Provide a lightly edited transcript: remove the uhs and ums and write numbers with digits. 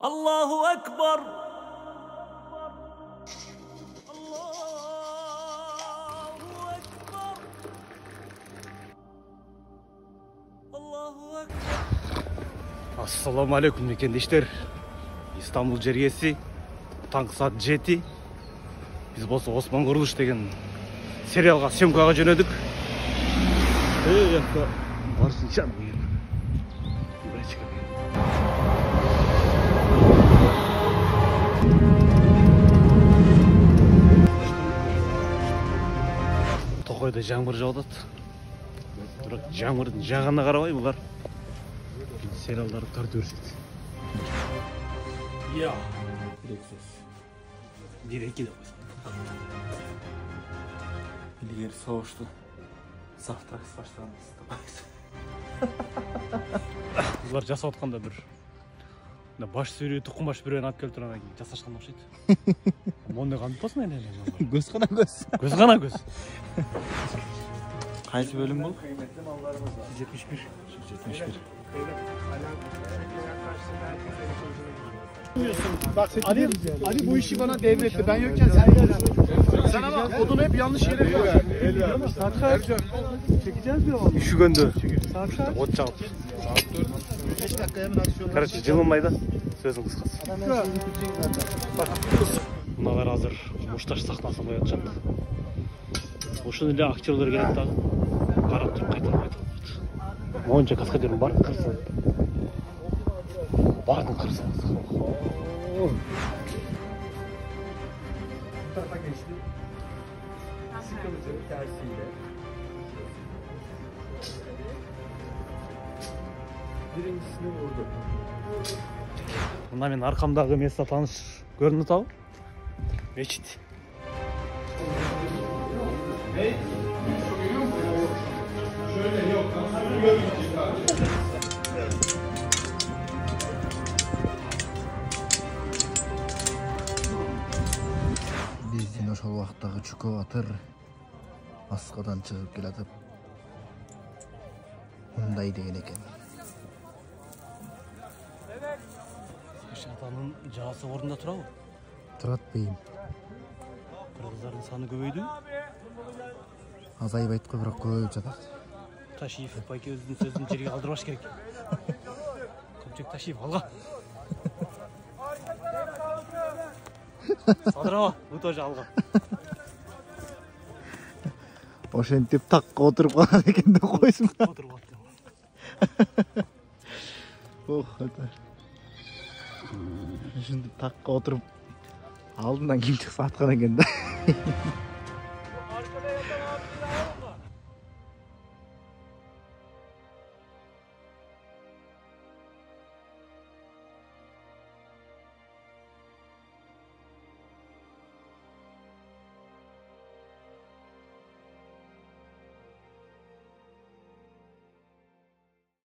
Allahu Ekber. Assalamu alaikum mekendештер. İstanbul Ceriyesi. Tаңғы saat 7. Biz болса Osman Kuruluş деген сериалға съемкаға жөнедік. Жақта барсын шан. Тоқойда жаңбыр жаудады. Бірақ жаңбырдың жағына қарабай бұлар сериалдарды тартып өрседі. Я. Бір-екі де қойсын. Егер соғышты завтрак с баштағанымыз. Бұлар жасап отқанда бір баш сүйрей, тұқым баш біреуін алып келіп тұрған кейін жасашқан ұқсайды. Ондай қанып болсын әлі. Көз қана көз. Көз қана көз. Қайсы бөлім бұл? 71. 71. Bak Ali bu işi bana devretti. Ben yokken sen yapacaksın. Sen ama odunu hep yanlış yere koyuyorsun. Saat kaç? Çekeceğiz bir ama. Üşügöndü. Saat kaç? От жағып. Saat 4. 5 dakika hemen aksiyon. Короче, жылынбайды. Сөздің қысқасы. Мыналар азыр мұшташ сахнасын қоятын жатты. Ошын эле актерлер келет дагы. Карап туруп кайталап айтып койду. Монча каскадердин баарын кырсын. Баарын кырсын. Tarafa geçti. Sıkıntı tersiyle. Birincisini vurdu. Мына мен арқамдағы место таныш көрінді тау. Мечіт. Şöyle yok. Görmeyeceğiz. Биздин ошол убактагы чүкө батыр Москвадан чыгып келатып мындай деген экен. Атанын жаасы орнында турабы? Турат бейим. Кыргыздардын саны көбөйдү. Азайып айткой, бирок көбөйүп жатат. Ташиев байкебиздин сөзүн жерге калтырбаш керек. Көпчөк Ташиев алга. Садырова, бу тоже алга. Ошентип такка отуруп калган экен деп койсун. Отуруп атты. Ох, это. Ошентип такка отуруп алдынан ким чыкса аткан экен да.